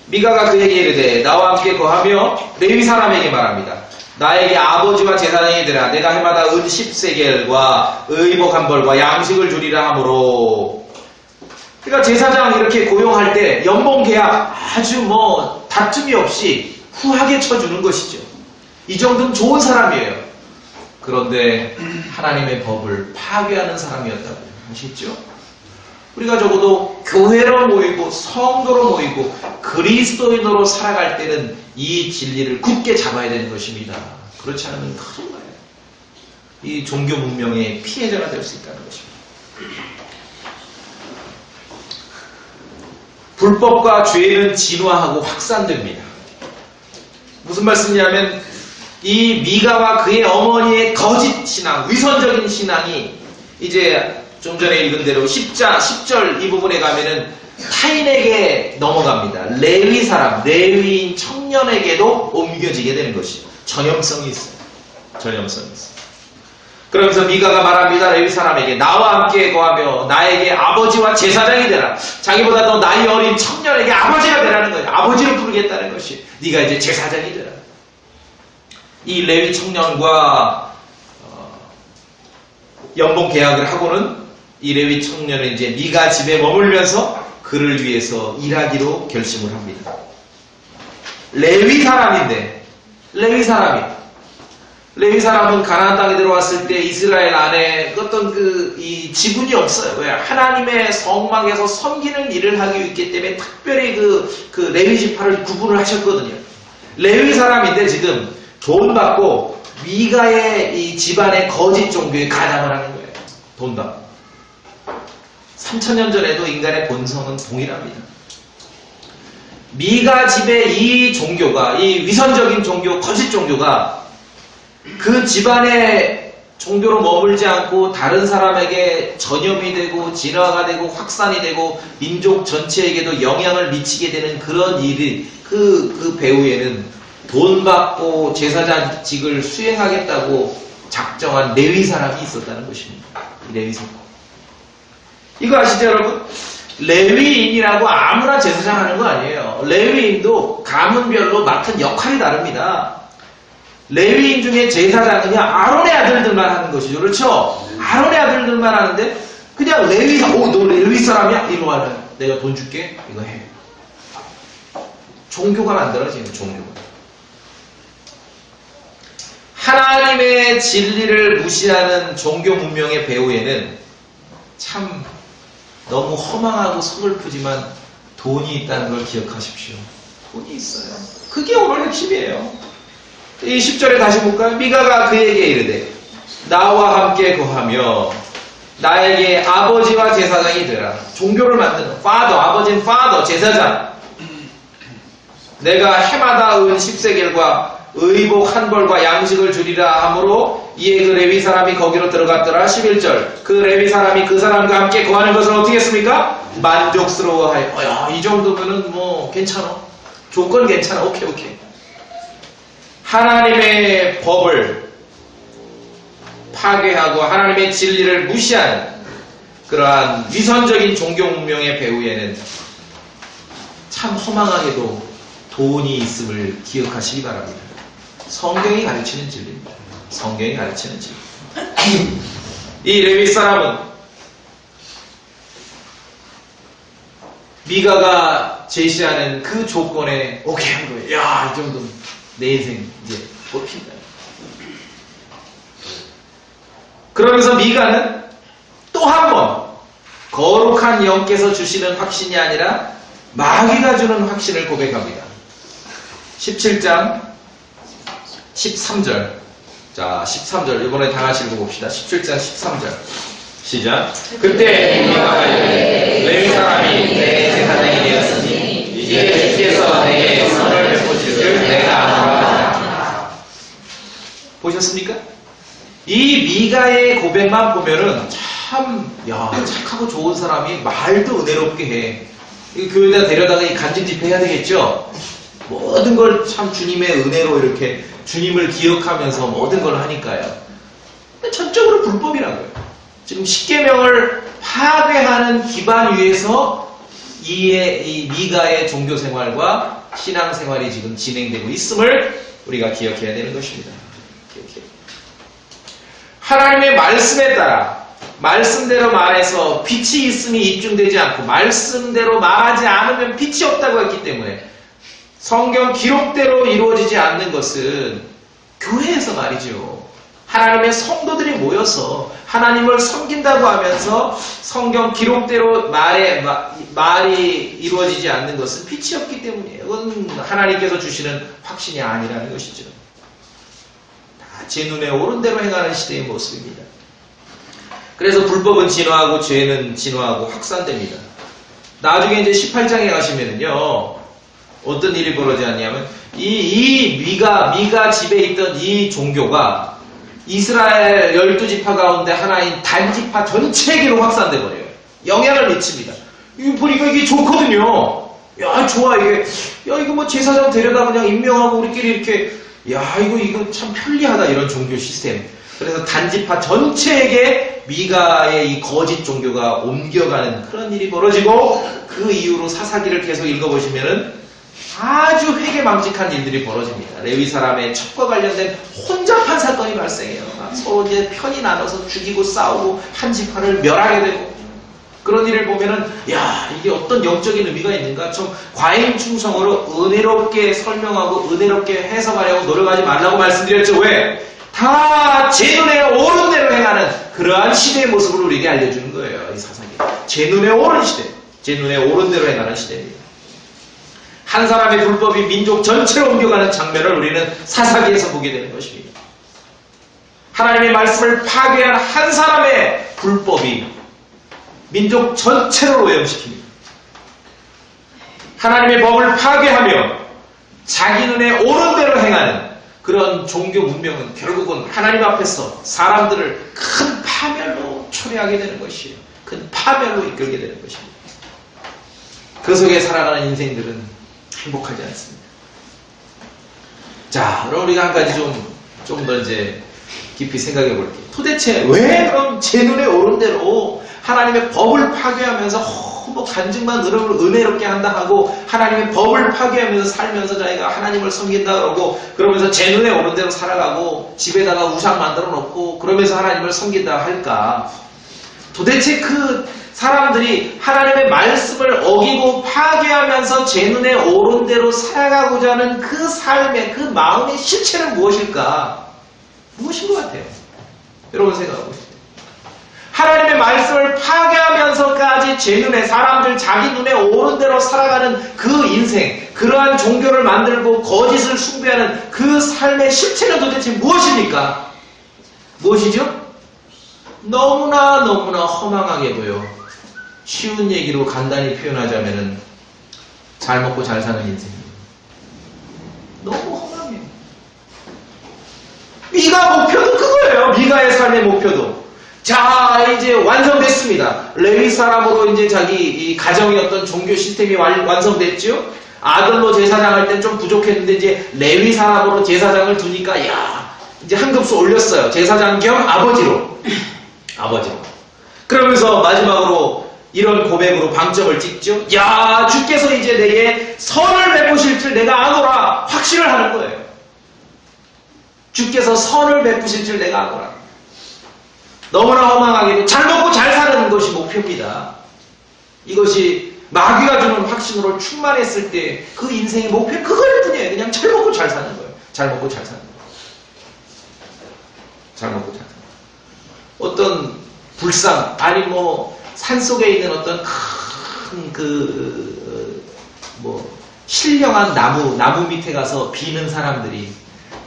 미가가 그에게 이르되 나와 함께 거하며 레위 사람에게 말합니다. 나에게 아버지와 제사장이 되라. 내가 해마다 은 10세겔과 의복 한 벌과 양식을 주리라 하므로. 그러니까 제사장 이렇게 고용할 때 연봉 계약 아주 다툼이 없이 후하게 쳐주는 것이죠. 이 정도는 좋은 사람이에요. 그런데 하나님의 법을 파괴하는 사람이었다고요. 아시죠? 우리가 적어도 교회로 모이고 성도로 모이고 그리스도인으로 살아갈 때는 이 진리를 굳게 잡아야 되는 것입니다. 그렇지 않으면 큰일 나요. 이 종교 문명의 피해자가 될 수 있다는 것입니다. 불법과 죄는 진화하고 확산됩니다. 무슨 말씀이냐면 이 미가와 그의 어머니의 거짓 신앙, 위선적인 신앙이 이제 좀 전에 읽은 대로 10절 이 부분에 가면은 타인에게 넘어갑니다. 레위 사람, 레위인 청년에게도 옮겨지게 되는 것이죠. 전염성이 있어요. 전염성이 있어요. 그러면서 미가가 말합니다. 레위 사람에게 나와 함께 거하며 나에게 아버지와 제사장이 되라. 자기보다 더 나이 어린 청년에게 아버지가 되라는 거예요. 아버지로 부르겠다는 것이. 네가 이제 제사장이 되라. 이 레위 청년과 연봉 계약을 하고는 이 레위 청년은 이제 미가 집에 머물면서 그를 위해서 일하기로 결심을 합니다. 레위 사람인데, 레위 사람은 가나안 땅에 들어왔을 때 이스라엘 안에 어떤 이 지분이 없어요. 왜? 하나님의 성막에서 섬기는 일을 하기 있기 때문에 특별히 그 레위 지파를 구분을 하셨거든요. 레위 사람인데 지금 돈 받고 미가의 이 집안의 거짓 종교에 가담을 하는 거예요. 돈 받고. 3000년 전에도 인간의 본성은 동일합니다. 미가 집의 이 종교가, 이 위선적인 종교, 거짓 종교가 그 집안의 종교로 머물지 않고 다른 사람에게 전염이 되고 진화가 되고 확산이 되고 민족 전체에게도 영향을 미치게 되는 그런 일이 그 배후에는 돈 받고 제사장직을 수행하겠다고 작정한 레위 사람이 있었다는 것입니다. 레위 사람. 이거 아시죠, 여러분? 레위인이라고 아무나 제사장 하는 거 아니에요. 레위인도 가문별로 맡은 역할이 다릅니다. 레위인 중에 제사장은요, 아론의 아들들만 하는 것이죠. 그렇죠? 아론의 아들들만 하는데, 그냥 너 레위 사람이야? 이리 와라. 내가 돈 줄게. 이거 해. 종교가 만들어지는 종교가. 하나님의 진리를 무시하는 종교 문명의 배후에는 참 너무 허망하고 서글프지만 돈이 있다는 걸 기억하십시오. 돈이 있어요. 그게 오늘 핵심이에요. 이 10절에 다시 볼까요? 미가가 그에게 이르되 나와 함께 거하며 나에게 아버지와 제사장이 되라. 종교를 만드는 파더, 아버지는 파더, 제사장. 내가 해마다 은 10세겔과 의복 한 벌과 양식을 주리라 하므로 이에 그 레위 사람이 거기로 들어갔더라. 11절 그 레위 사람이 그 사람과 함께 거하는 것은 어떻게 했습니까? 만족스러워하여. 야, 이 정도면은 뭐 괜찮아. 조건 괜찮아. 오케이. 하나님의 법을 파괴하고 하나님의 진리를 무시하는 그러한 위선적인 종교 문명의 배후에는 참 허망하게도 돈이 있음을 기억하시기 바랍니다. 성경이 가르치는 진리입니다. 성경이 가르치는 진리. 이 레위 사람은 미가가 제시하는 그 조건에 오케이 한 거예요. 야, 이 정도면 내 인생 이제 뽑힌다. 그러면서 미가는 또 한 번 거룩한 영께서 주시는 확신이 아니라 마귀가 주는 확신을 고백합니다. 17장 13절. 자, 13절 이번에 다 같이 읽어봅시다. 17장 13절 시작. 그때 미가가 레위 사람이 내 제사장이 되었으니 이제 주께서 내게 선을 베푸시기를 내가 알아보라. 보셨습니까? 이 미가의 고백만 보면은 참, 야, 착하고 좋은 사람이 말도 은혜롭게 해. 이 교회에다 데려다가 이 간증 집회 해야 되겠죠? 모든 걸 참 주님의 은혜로 이렇게 주님을 기억하면서 모든 걸 하니까요. 전적으로 불법이라고요. 지금 십계명을 파괴하는 기반 위에서 이 미가의 종교 생활과 신앙 생활이 지금 진행되고 있음을 우리가 기억해야 되는 것입니다. 하나님의 말씀에 따라 말씀대로 말해서 빛이 있음이 입증되지 않고 말씀대로 말하지 않으면 빛이 없다고 했기 때문에 성경 기록대로 이루어지지 않는 것은 교회에서 말이죠. 하나님의 성도들이 모여서 하나님을 섬긴다고 하면서 성경 기록대로 말이 이루어지지 않는 것은 빛이 없기 때문이에요. 그건 하나님께서 주시는 확신이 아니라는 것이죠. 제 눈에 오른 대로 행하는 시대의 모습입니다. 그래서 불법은 진화하고 죄는 진화하고 확산됩니다. 나중에 이제 18장에 가시면은요, 어떤 일이 벌어지냐면, 이 미가 집에 있던 이 종교가 이스라엘 12지파 가운데 하나인 단지파 전체에게로 확산돼 버려요. 영향을 미칩니다. 이거 보니까 이게 좋거든요. 야, 좋아, 이게. 야, 이거 뭐 제사장 데려다 그냥 임명하고 우리끼리 이렇게 야, 이거 참 편리하다, 이런 종교 시스템. 그래서 단지파 전체에게 미가의 이 거짓 종교가 옮겨가는 그런 일이 벌어지고, 그 이후로 사사기를 계속 읽어보시면은 아주 회개망직한 일들이 벌어집니다. 레위 사람의 첩과 관련된 혼잡한 사건이 발생해요. 서로 이제 편이 나눠서 죽이고 싸우고 한 지파를 멸하게 되고, 그런 일을 보면은, 야, 이게 어떤 영적인 의미가 있는가? 좀 과잉충성으로 은혜롭게 설명하고 은혜롭게 해석하려고 노력하지 말라고 말씀드렸죠. 왜? 다 제 눈에 오른 대로 행하는 그러한 시대의 모습을 우리에게 알려주는 거예요. 이 사사기. 제 눈에 오른 시대. 제 눈에 오른 대로 행하는 시대입니다. 한 사람의 불법이 민족 전체로 옮겨가는 장면을 우리는 사사기에서 보게 되는 것입니다. 하나님의 말씀을 파괴한 한 사람의 불법이 민족 전체를 오염시킵니다. 하나님의 법을 파괴하며 자기 눈에 오른 대로 행하는 그런 종교 문명은 결국은 하나님 앞에서 사람들을 큰 파멸로 초래하게 되는 것이에요. 큰 파멸로 이끌게 되는 것입니다. 그 속에 살아가는 인생들은 행복하지 않습니다. 자, 그럼 우리가 한 가지 좀 더 이제 깊이 생각해 볼게요. 도대체 왜 그럼 제 눈에 오른 대로 하나님의 법을 파괴하면서 뭐 간증만 은혜롭게 한다 하고 하나님의 법을 파괴하면서 살면서 자기가 하나님을 섬긴다 그러고, 그러면서 제 눈에 오른 대로 살아가고 집에다가 우상 만들어 놓고 그러면서 하나님을 섬긴다 할까? 도대체 그 사람들이 하나님의 말씀을 어기고 파괴하면서 제 눈에 오른 대로 살아가고자 하는 그 삶의 그 마음의 실체는 무엇일까? 무엇인 것 같아요? 여러분 생각하고 있어요. 하나님의 말씀을 파괴하면서까지 제 눈에 사람들 자기 눈에 오른 대로 살아가는 그 인생, 그러한 종교를 만들고 거짓을 숭배하는 그 삶의 실체는 도대체 무엇입니까? 무엇이죠? 너무나 허망하게 보여. 쉬운 얘기로 간단히 표현하자면은 잘 먹고 잘 사는 인생입니다. 너무 허망해요. 미가 목표도 그거예요. 미가의 삶의 목표도. 자, 이제 완성됐습니다. 레위 사람으로 이제 자기 이 가정의 어떤 종교 시스템이 완성됐죠. 아들로 제사장 할 땐 좀 부족했는데 이제 레위 사람으로 제사장을 두니까 야, 이제 한 급수 올렸어요. 제사장 겸 아버지로. 그러면서 마지막으로 이런 고백으로 방점을 찍죠. 야, 주께서 이제 내게 선을 베푸실 줄 내가 아노라. 확신을 하는 거예요. 주께서 선을 베푸실 줄 내가 아노라. 너무나 허망하게도 잘 먹고 잘 사는 것이 목표입니다. 이것이 마귀가 주는 확신으로 충만했을 때 그 인생의 목표는 그걸 뿐이에요. 그냥 잘 먹고 잘 사는 거예요. 잘 먹고 잘 사는 거예요. 잘 먹고 잘 사는 거예요. 어떤 불상, 아니 뭐 산속에 있는 어떤 큰 신령한 나무 밑에 가서 비는 사람들이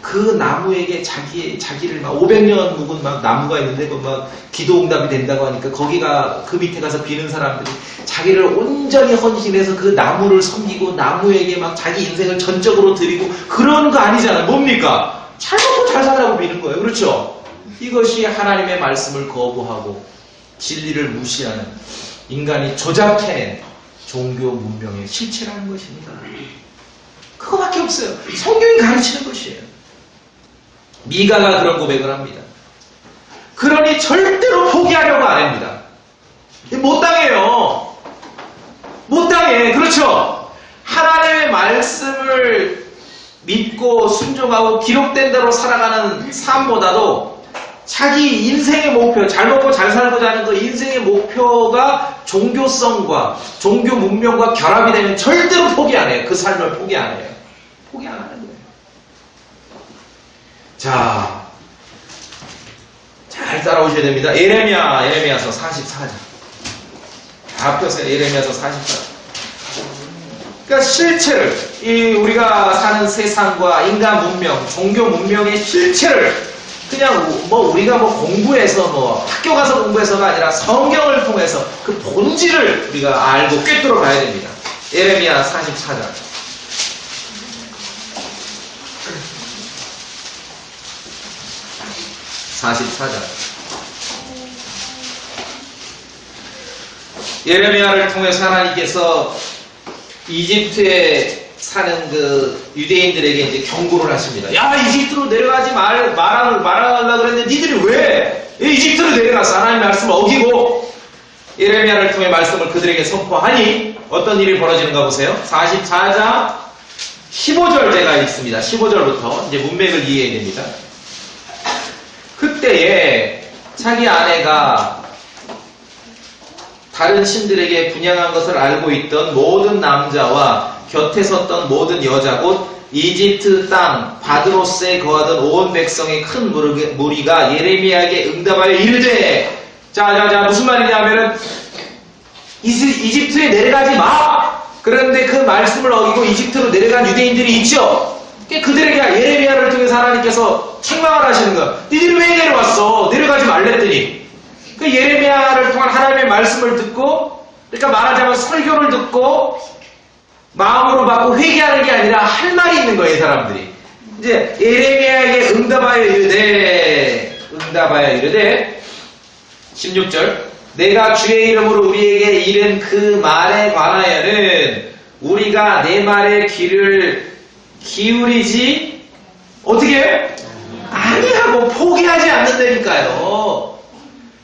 그 나무에게 자기를 막 500년 묵은 막 나무가 있는데 그 막 기도응답이 된다고 하니까 거기가 그 밑에 가서 비는 사람들이 자기를 온전히 헌신해서 그 나무를 섬기고 나무에게 막 자기 인생을 전적으로 드리고 그러는 거 아니잖아요. 뭡니까? 잘 먹고 잘 살라고 비는 거예요. 그렇죠? 이것이 하나님의 말씀을 거부하고 진리를 무시하는 인간이 조작해낸 종교 문명의 실체라는 것입니다. 그거밖에 없어요. 성경이 가르치는 것이에요. 미가가 그런 고백을 합니다. 그러니 절대로 포기하려고 안 합니다. 못 당해요. 못 당해. 그렇죠? 하나님의 말씀을 믿고 순종하고 기록된 대로 살아가는 삶보다도 자기 인생의 목표, 잘 먹고 잘 살고자 하는 그 인생의 목표가 종교성과 종교 문명과 결합이 되면 절대로 포기 안 해요. 그 삶을 포기 안 해요. 포기 안 하는 거예요. 자, 잘 따라오셔야 됩니다. 예레미야서 44장. 앞에서 예레미야서 44장. 그러니까 실체를, 우리가 사는 세상과 인간 문명, 종교 문명의 실체를 그냥 우리가 공부해서 학교 가서 공부해서가 아니라 성경을 통해서 그 본질을 우리가 알고 꿰뚫어 가야 됩니다. 예레미야 44장. 44장. 예레미야를 통해서 하나님께서 이집트에 사는 그 유대인들에게 이제 경고를 하십니다. 야, 이집트로 내려가지 말아달라 그랬는데 니들이 왜 이집트로 내려가서 하나님의 말씀을 어기고 예레미야를 통해 말씀을 그들에게 선포하니 어떤 일이 벌어지는가 보세요. 44장 15절 제가 읽습니다. 15절부터 이제 문맥을 이해해야 됩니다. 그때에 자기 아내가 다른 신들에게 분양한 것을 알고 있던 모든 남자와 곁에 섰던 모든 여자 곧 이집트 땅 바드로스에 거하던 온 백성의 큰 무리가 예레미야에게 응답하여 이르되 자 무슨 말이냐면은 이집트에 내려가지 마. 그런데 그 말씀을 어기고 이집트로 내려간 유대인들이 있죠. 그들에게 예레미야를 통해서 하나님께서 책망을 하시는 거야. 니들이 왜 내려왔어? 내려가지 말랬더니 그 예레미야를 통한 하나님의 말씀을 듣고, 그러니까 말하자면 설교를 듣고 마음으로 받고 회개하는 게 아니라 할 말이 있는 거예요, 이 사람들이. 이제 예레미야에게 응답하여 이르되 16절 내가 주의 이름으로 우리에게 이른 그 말에 관하여는 우리가 내 말에 귀를 기울이지 어떻게? 아니하고 포기하지 않는다니까요.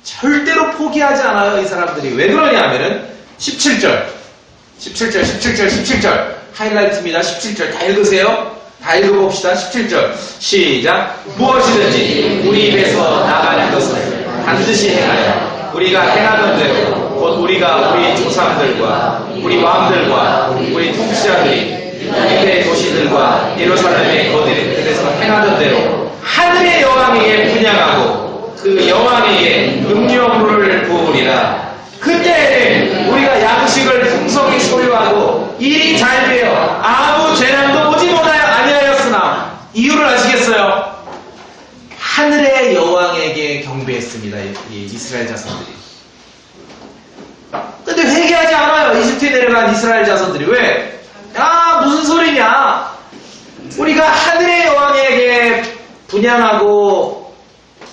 절대로 포기하지 않아요, 이 사람들이. 왜 그러냐 하면은 17절 하이라이트입니다. 17절 다 읽으세요. 다 읽어봅시다. 17절 시작. 무엇이든지 우리 입에서 나가는 것을 반드시 행하여 우리가 행하던 대로 곧 우리가 우리 조상들과 우리 왕들과 우리 통치자들이 유대 도시들과 예루살렘의 거들에서 행하던 대로 하늘의 여왕에게 분양하고 그 여왕에게 음료물을 부으리라. 일이 잘 되어 아무 재난도 오지 못하여 아니하였으나 이유를 아시겠어요? 하늘의 여왕에게 경배했습니다. 이 이스라엘 자손들이. 근데 회개하지 않아요. 이집트에 내려간 이스라엘 자손들이. 왜? 야, 무슨 소리냐? 우리가 하늘의 여왕에게 분향하고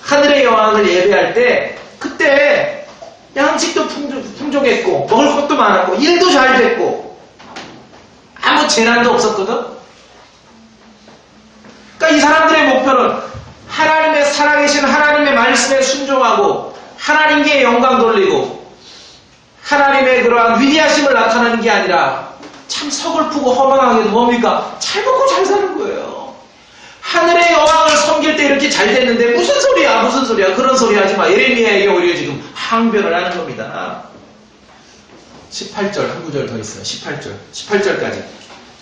하늘의 여왕을 예배할 때 그때 양식도 풍족했고 먹을 것도 많았고 일도 잘 됐고 아무 재난도 없었거든. 그러니까 이 사람들의 목표는 하나님의 살아계신 하나님의 말씀에 순종하고 하나님께 영광 돌리고 하나님의 그러한 위대하심을 나타내는 게 아니라 참 서글프고 허망하게도 뭡니까? 잘 먹고 잘 사는 거예요. 하늘의 여왕을 섬길 때 이렇게 잘 됐는데 무슨 소리야 그런 소리 하지 마. 예레미야에게 오히려 지금 항변을 하는 겁니다. 18절 한 구절 더 있어요. 18절까지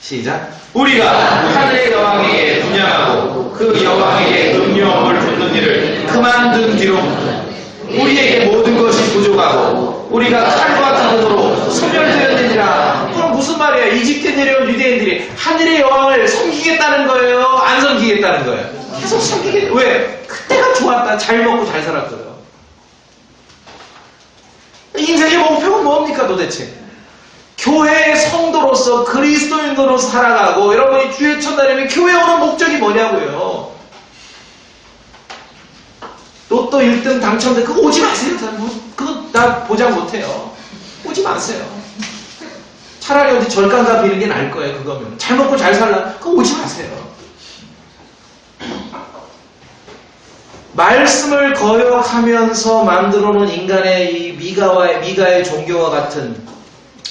시작. 우리가 하늘의 여왕에게 분향하고 그 여왕에게 음료함을 붓는 일을 그만둔 뒤로 우리에게 모든 것이 부족하고 우리가 칼과 다음으로 소멸되었느니라. 그럼 무슨 말이야? 이집트에 내려온 유대인들이 하늘의 여왕을 섬기겠다는 거예요? 안 섬기겠다는 거예요? 계속 섬기겠다. 왜? 그때가 좋았다. 잘 먹고 잘 살았거든. 인생의 목표는 뭡니까 도대체? 교회의 성도로서 그리스도인으로 살아가고 여러분이 주의 첫날이면 교회 오는 목적이 뭐냐고요? 로또 1등 당첨돼 그거 오지 마세요. 그거 나 보장 못해요. 오지 마세요. 차라리 어디 절간가 비는 게 나을 거예요. 그거면 잘 먹고 잘 살라 그거 오지 마세요. 말씀을 거역하면서 만들어놓은 인간의 이 미가의 종교와 같은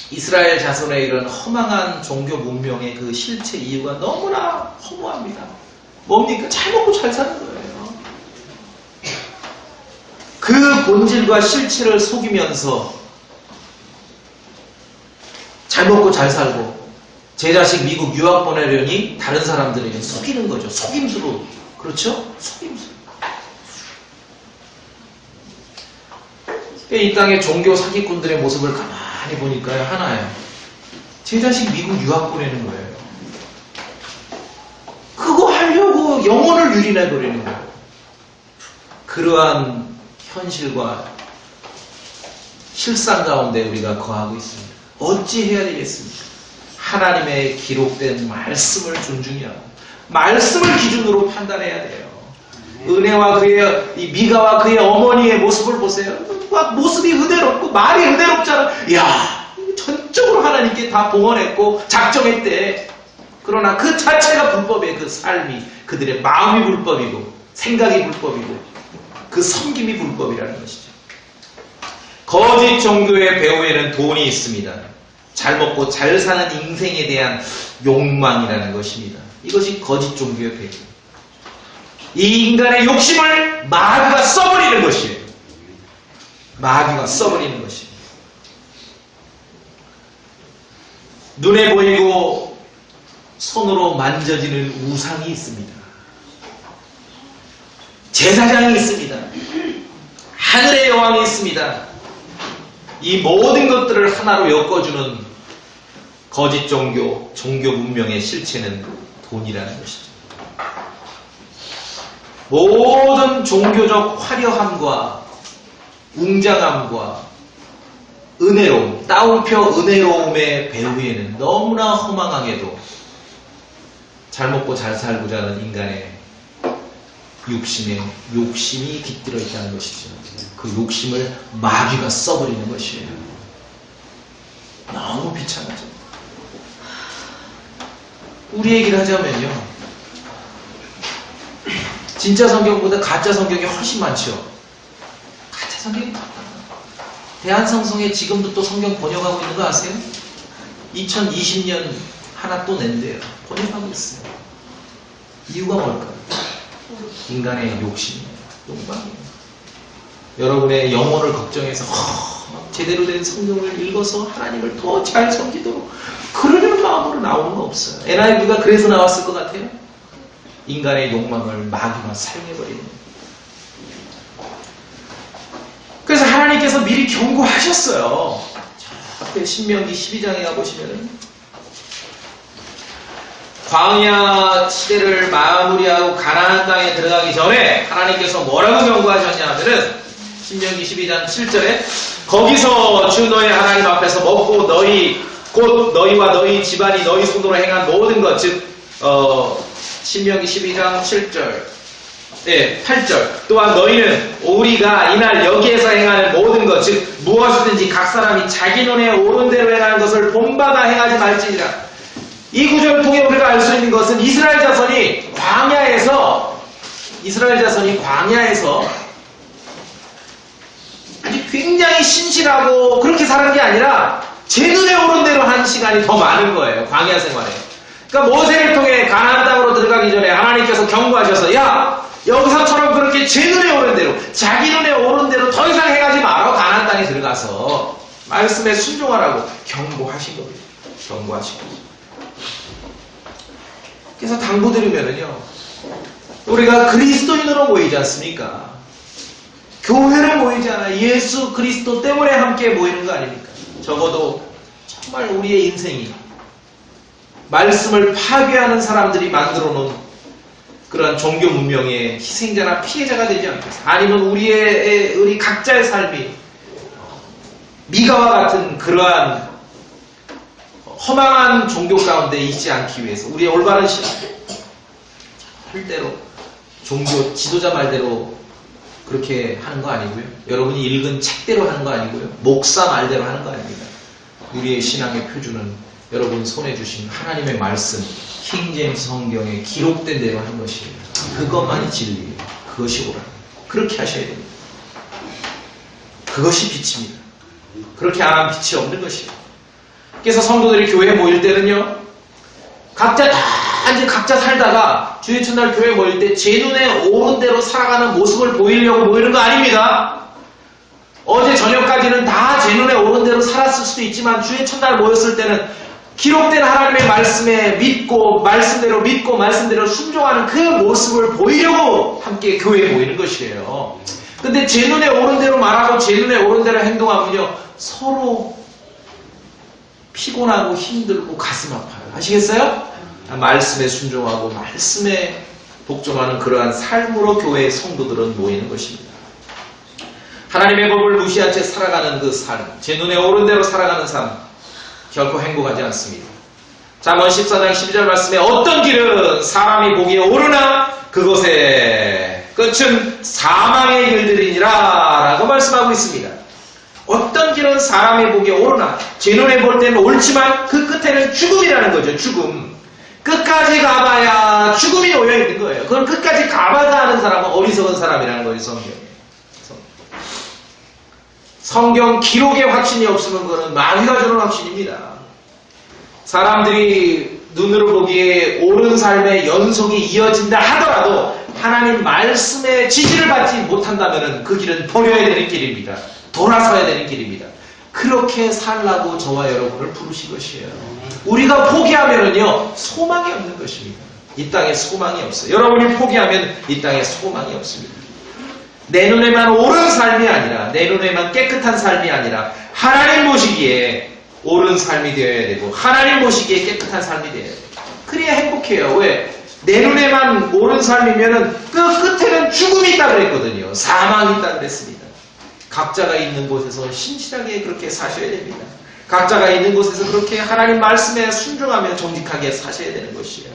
이스라엘 자손의 이런 허망한 종교 문명의 그 실체 이유가 너무나 허무합니다. 뭡니까? 잘 먹고 잘 사는 거예요. 그 본질과 실체를 속이면서 잘 먹고 잘 살고 제 자식 미국 유학 보내려니 다른 사람들에게 속이는 거죠. 속임수로. 그렇죠? 속임수. 이 땅의 종교 사기꾼들의 모습을 가만히 보니까요. 하나예요. 제 자식 미국 유학 보내는 거예요. 그거 하려고 영혼을 유린해버리는 거예요. 그러한 현실과 실상 가운데 우리가 거하고 있습니다. 어찌 해야 되겠습니까? 하나님의 기록된 말씀을 존중해야 하고 말씀을 기준으로 판단해야 돼요. 은혜와 그의 이 미가와 그의 어머니의 모습을 보세요. 모습이 은혜롭고 말이 은혜롭잖아. 이야, 전적으로 하나님께 다 봉헌했고 작정했대. 그러나 그 자체가 불법이에요. 그 삶이 그들의 마음이 불법이고 생각이 불법이고 그 섬김이 불법이라는 것이죠. 거짓 종교의 배후에는 돈이 있습니다. 잘 먹고 잘 사는 인생에 대한 욕망이라는 것입니다. 이것이 거짓 종교의 배후. 이 인간의 욕심을 마귀가 써버리는 것이에요. 마귀가 써버리는 것입니다. 눈에 보이고 손으로 만져지는 우상이 있습니다. 제사장이 있습니다. 하늘의 여왕이 있습니다. 이 모든 것들을 하나로 엮어주는 거짓 종교 문명의 실체는 돈이라는 것이죠. 모든 종교적 화려함과 웅장함과 은혜로움, 따옴표 은혜로움의 배후에는 너무나 허망하게도 잘 먹고 잘 살고자 하는 인간의 욕심이 깃들어 있다는 것이죠. 그 욕심을 마귀가 써버리는 것이에요. 너무 비참하죠. 우리 얘기를 하자면요. 진짜 성경보다 가짜 성경이 훨씬 많죠. 가짜 성경이 많다. 대한성성에 지금도 또 성경 번역하고 있는 거 아세요? 2020년 하나 또 낸대요. 번역하고 있어요. 이유가 뭘까요? 인간의 욕심이에요. 욕망이에요. 여러분의 영혼을 걱정해서 제대로 된 성경을 읽어서 하나님을 더 잘 섬기도록 그러려는 마음으로 나오는 거 없어요. NIV가 그래서 나왔을 것 같아요. 인간의 욕망을 마귀가 사용해버리는 거예요. 그래서 하나님께서 미리 경고하셨어요. 저 앞에 신명기 12장에 가보시면은 광야 시대를 마무리하고 가나안 땅에 들어가기 전에 하나님께서 뭐라고 경고하셨냐 하면은 신명기 12장 7절에 거기서 주 너의 하나님 앞에서 먹고 곧 너희와 너희 집안이 너희 손으로 행한 모든 것 즉 신명기 12장 7절 8절 또한 너희는 우리가 이날 여기에서 행하는 모든 것 즉 무엇이든지 각 사람이 자기 눈에 옳은 대로 행하는 것을 본받아 행하지 말지니라. 이 구절을 통해 우리가 알 수 있는 것은 이스라엘 자손이 광야에서 아주 굉장히 신실하고 그렇게 사는 게 아니라 제 눈에 오른 대로 한 시간이 더 많은 거예요. 광야 생활에. 그러니까 모세를 통해 가나안 땅으로 들어가기 전에 하나님께서 경고하셔서 야 여기서처럼 그렇게 제 눈에 오른 대로 자기 눈에 오른 대로 더 이상 행하지 마라. 가나안 땅에 들어가서 말씀에 순종하라고 경고하신 겁니다. 경고하신 거죠. 그래서 당부드리면은요, 우리가 그리스도인으로 모이지 않습니까? 교회를 모이지 않아 예수 그리스도 때문에 함께 모이는 거 아닙니까? 적어도 정말 우리의 인생이 말씀을 파괴하는 사람들이 만들어 놓은 그런 종교 문명의 희생자나 피해자가 되지 않겠어요? 아니면 우리 각자의 삶이 미가와 같은 그러한 허망한 종교 가운데 있지 않기 위해서 우리의 올바른 신앙 절대로 종교 지도자 말대로 그렇게 하는 거 아니고요. 여러분이 읽은 책대로 하는 거 아니고요. 목사 말대로 하는 거 아닙니다. 우리의 신앙의 표준은 여러분 손에 주신 하나님의 말씀 킹제임스 성경에 기록된 대로 하는 것이에요. 그것만이 진리예요. 그것이 옳아요. 그렇게 하셔야 됩니다. 그것이 빛입니다. 그렇게 안 하면 빛이 없는 것이에요. 그래서 성도들이 교회에 모일 때는요, 각자 살다가 주의 첫날 교회에 모일 때 제 눈에 옳은 대로 살아가는 모습을 보이려고 모이는 거 아닙니다. 어제 저녁까지는 다 제 눈에 옳은 대로 살았을 수도 있지만 주의 첫날 모였을 때는 기록된 하나님의 말씀에 말씀대로 믿고 말씀대로 순종하는 그 모습을 보이려고 함께 교회에 모이는 것이에요. 근데 제 눈에 옳은 대로 말하고 제 눈에 옳은 대로 행동하면요, 서로 피곤하고 힘들고 가슴 아파요. 아시겠어요? 말씀에 순종하고 말씀에 복종하는 그러한 삶으로 교회의 성도들은 모이는 것입니다. 하나님의 법을 무시한 채 살아가는 그 삶, 제 눈에 옳은 대로 살아가는 삶, 결코 행복하지 않습니다. 잠언 14장 12절 말씀에 어떤 길은 사람이 보기에 오르나 그것의 끝은 사망의 길들이니라 라고 말씀하고 있습니다. 어떤 길은 사람이 보기에 오르나 제 눈에 볼 때는 옳지만 그 끝에는 죽음이라는 거죠. 죽음. 끝까지 가봐야 죽음이 놓여있는 거예요. 그건 끝까지 가봐야 하는 사람은 어리석은 사람이라는 거예요. 성경 기록에 확신이 없으면 그거는 마귀가 주는 확신입니다. 사람들이 눈으로 보기에 옳은 삶의 연속이 이어진다 하더라도 하나님 말씀의 지지를 받지 못한다면 그 길은 버려야 되는 길입니다. 돌아서야 되는 길입니다. 그렇게 살라고 저와 여러분을 부르신 것이에요. 우리가 포기하면은요, 소망이 없는 것입니다. 이 땅에 소망이 없어요. 여러분이 포기하면 이 땅에 소망이 없습니다. 내 눈에만 옳은 삶이 아니라, 내 눈에만 깨끗한 삶이 아니라 하나님 보시기에 옳은 삶이 되어야 되고 하나님 보시기에 깨끗한 삶이 되어야 돼요. 그래야 행복해요. 왜? 내 눈에만 옳은 삶이면은 그 끝에는 죽음이 있다 그랬거든요. 사망이 있다 그랬습니다. 각자가 있는 곳에서 신실하게 그렇게 사셔야 됩니다. 각자가 있는 곳에서 그렇게 하나님 말씀에 순종하며 정직하게 사셔야 되는 것이에요.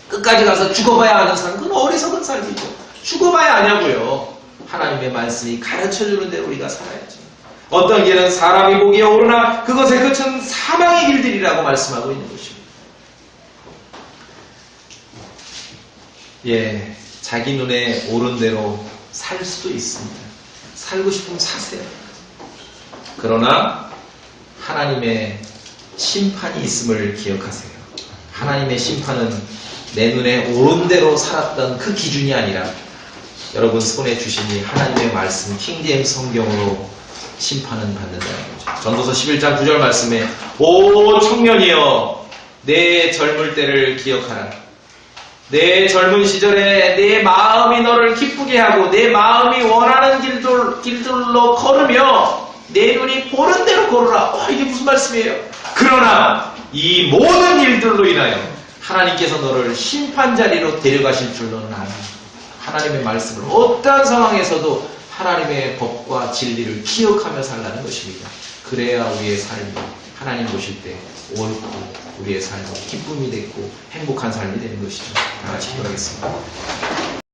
끝까지 가서 죽어봐야 하는 삶은 그건 어리석은 삶이죠. 죽어봐야 하냐고요. 하나님의 말씀이 가르쳐주는 대로 우리가 살아야죠. 어떤 길은 사람이 보기에 오르나 그것의 끝은 사망의 길들이라고 말씀하고 있는 것입니다. 예, 자기 눈에 옳은 대로 살 수도 있습니다. 살고 싶으면 사세요. 그러나 하나님의 심판이 있음을 기억하세요. 하나님의 심판은 내 눈에 옳은 대로 살았던 그 기준이 아니라 여러분 손에 주시니 하나님의 말씀 킹제임스 성경으로 심판은 받는다는 거죠. 전도서 11장 9절 말씀에 오 청년이여 내 젊을 때를 기억하라. 내 젊은 시절에 내 마음이 너를 기쁘게 하고 내 마음이 원하는 길들로 걸으며 내 눈이 보는 대로 걸으라. 이게 무슨 말씀이에요? 그러나 이 모든 일들로 인하여 하나님께서 너를 심판 자리로 데려가실 줄 너는 아니. 하나님의 말씀을 어떠한 상황에서도 하나님의 법과 진리를 기억하며 살라는 것입니다. 그래야 우리의 삶이 하나님 보실 때 옳고 우리의 삶은 기쁨이 됐고 행복한 삶이 되는 것이죠. 다 같이 기도하겠습니다.